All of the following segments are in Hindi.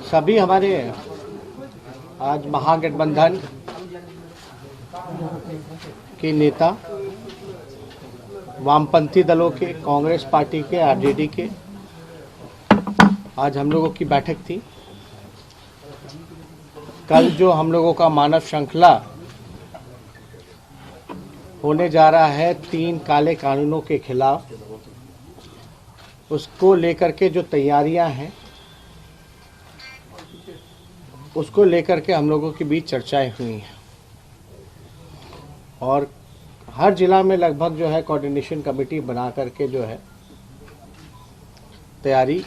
सभी हमारे आज महागठबंधन के नेता, वामपंथी दलों के, कांग्रेस पार्टी के, आरजेडी के, आज हम लोगों की बैठक थी। कल जो हम लोगों का मानव श्रृंखला होने जा रहा है 3 काले कानूनों के खिलाफ, उसको लेकर के जो तैयारियां हैं, उसको लेकर के हम लोगों के बीच चर्चाएं हुई हैं और हर जिला में लगभग जो है कोऑर्डिनेशन कमेटी बना करके जो है तैयारी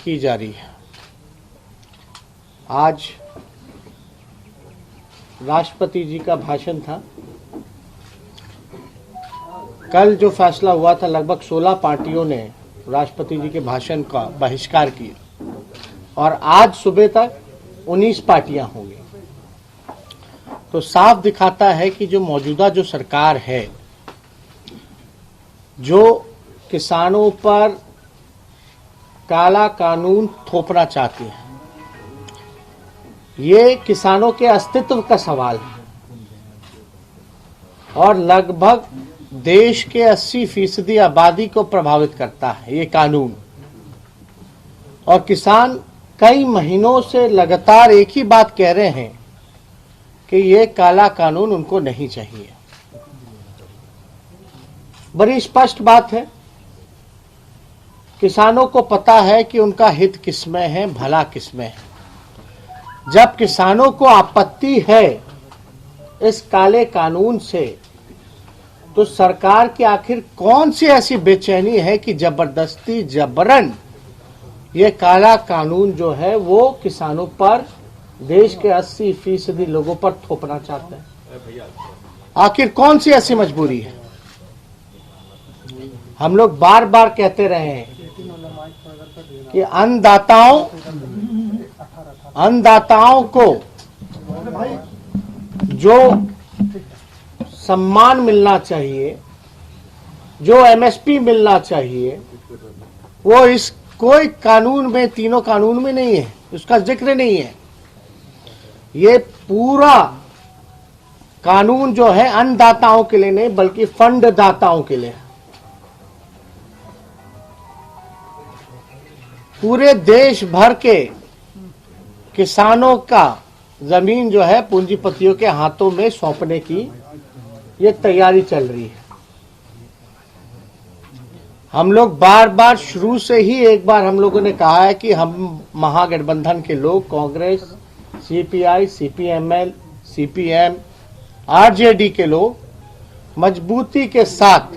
की जा रही है। आज राष्ट्रपति जी का भाषण था। कल जो फैसला हुआ था, लगभग 16 पार्टियों ने राष्ट्रपति जी के भाषण का बहिष्कार किया और आज सुबह तक 19 पार्टियां होंगी। तो साफ दिखाता है कि जो मौजूदा जो सरकार है, जो किसानों पर काला कानून थोपना चाहती है, ये किसानों के अस्तित्व का सवाल है और लगभग देश के 80% आबादी को प्रभावित करता है ये कानून। और किसान कई महीनों से लगातार एक ही बात कह रहे हैं कि ये काला कानून उनको नहीं चाहिए। बड़ी स्पष्ट बात है, किसानों को पता है कि उनका हित किसमें है, भला किसमें है। जब किसानों को आपत्ति है इस काले कानून से, तो सरकार की आखिर कौन सी ऐसी बेचैनी है कि जबरदस्ती जबरन ये काला कानून जो है वो किसानों पर, देश के 80% लोगों पर थोपना चाहते हैं। आखिर कौन सी ऐसी मजबूरी है? हम लोग बार बार कहते रहे हैं कि अन्नदाताओं को जो सम्मान मिलना चाहिए, जो एमएसपी मिलना चाहिए, वो इस कोई कानून में, तीनों कानून में नहीं है, उसका जिक्र नहीं है। ये पूरा कानून जो है अन्नदाताओं के लिए नहीं बल्कि फंड दाताओं के लिए। पूरे देश भर के किसानों का जमीन जो है पूंजीपतियों के हाथों में सौंपने की ये तैयारी चल रही है। हम लोग बार बार शुरू से ही एक बार हम लोगों ने कहा है कि हम महागठबंधन के लोग, Congress, CPI, CPML, CPM, RJD के लोग मजबूती के साथ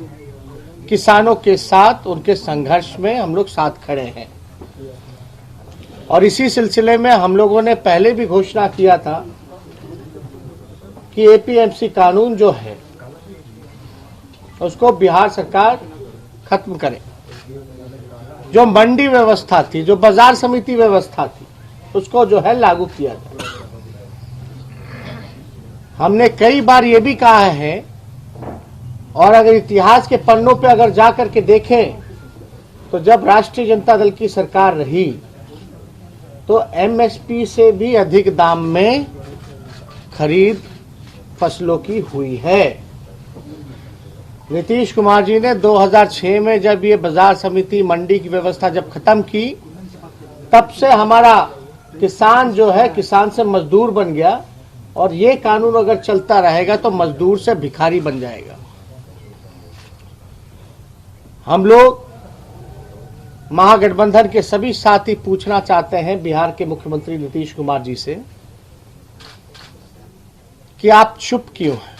किसानों के साथ, उनके संघर्ष में हम लोग साथ खड़े हैं। और इसी सिलसिले में हम लोगों ने पहले भी घोषणा किया था कि एपीएमसी कानून जो है उसको बिहार सरकार खत्म करे। जो मंडी व्यवस्था थी, जो बाजार समिति व्यवस्था थी, उसको जो है लागू किया जाए। हमने कई बार ये भी कहा है, और अगर इतिहास के पन्नों पे अगर जाकर के देखें तो जब राष्ट्रीय जनता दल की सरकार रही तो एमएसपी से भी अधिक दाम में खरीद फसलों की हुई है। नीतीश कुमार जी ने 2006 में जब ये बाजार समिति, मंडी की व्यवस्था जब खत्म की, तब से हमारा किसान जो है, किसान से मजदूर बन गया और ये कानून अगर चलता रहेगा तो मजदूर से भिखारी बन जाएगा। हम लोग महागठबंधन के सभी साथी पूछना चाहते हैं बिहार के मुख्यमंत्री नीतीश कुमार जी से कि आप चुप क्यों हैं?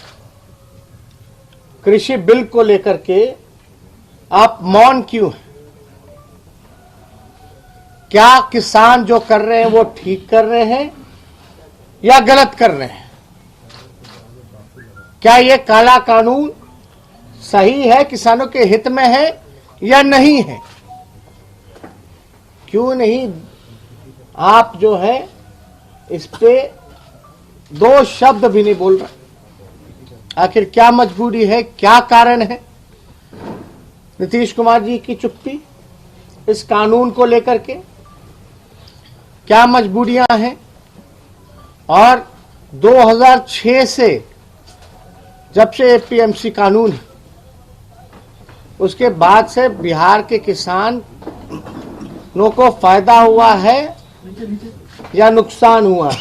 कृषि बिल को लेकर के आप मौन क्यों हैं? क्या किसान जो कर रहे हैं वो ठीक कर रहे हैं या गलत कर रहे हैं? क्या ये काला कानून सही है, किसानों के हित में है या नहीं है? क्यों नहीं आप जो है इस पे 2 शब्द भी नहीं बोल रहे? आखिर क्या मजबूरी है, क्या कारण है नीतीश कुमार जी की चुप्पी इस कानून को लेकर के? क्या मजबूरियां हैं। और 2006 से जब से एपीएमसी कानून है, उसके बाद से बिहार के किसानों को फायदा हुआ है या नुकसान हुआ है,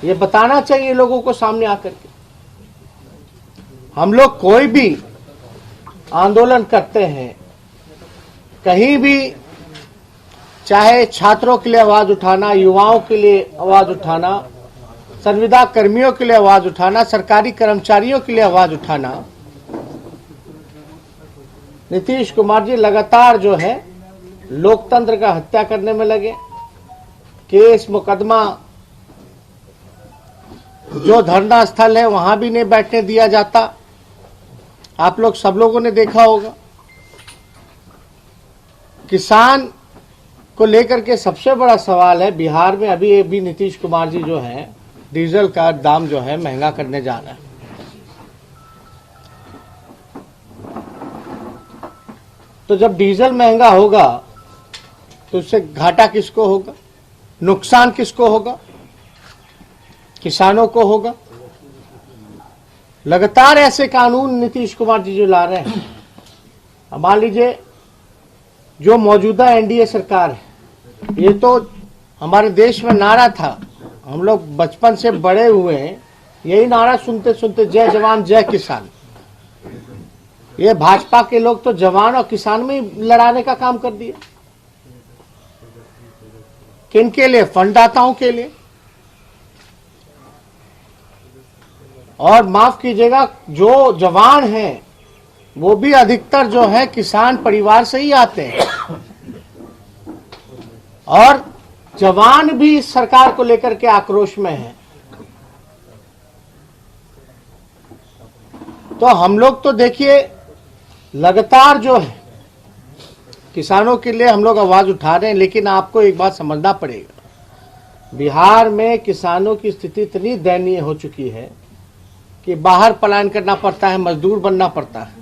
ये बताना चाहिए लोगों को सामने आकर के। हम लोग कोई भी आंदोलन करते हैं, कहीं भी, चाहे छात्रों के लिए आवाज उठाना, युवाओं के लिए आवाज उठाना, संविदा कर्मियों के लिए आवाज उठाना, सरकारी कर्मचारियों के लिए आवाज उठाना, नीतीश कुमार जी लगातार जो है लोकतंत्र का हत्या करने में लगे। केस मुकदमा, जो धरना स्थल है वहां भी नहीं बैठने दिया जाता। आप लोग सब लोगों ने देखा होगा। किसान को लेकर के सबसे बड़ा सवाल है, बिहार में अभी भी नीतीश कुमार जी जो है डीजल का दाम जो है महंगा करने जा रहा है। तो जब डीजल महंगा होगा तो उससे घाटा किसको होगा, नुकसान किसको होगा? किसानों को होगा। लगातार ऐसे कानून नीतीश कुमार जी जो ला रहे हैं, मान लीजिए जो मौजूदा एनडीए सरकार है, ये तो हमारे देश में नारा था, हम लोग बचपन से बड़े हुए हैं यही नारा सुनते सुनते, जय जवान जय किसान। ये भाजपा के लोग तो जवान और किसान में ही लड़ाने का काम कर दिया। किनके लिए? फंडदाताओं के लिए। और माफ कीजिएगा, जो जवान हैं वो भी अधिकतर जो है किसान परिवार से ही आते हैं, और जवान भी सरकार को लेकर के आक्रोश में हैं। तो हम लोग तो देखिए लगातार जो है किसानों के लिए हम लोग आवाज उठा रहे हैं, लेकिन आपको एक बात समझना पड़ेगा, बिहार में किसानों की स्थिति इतनी दयनीय हो चुकी है कि बाहर पलायन करना पड़ता है, मजदूर बनना पड़ता है।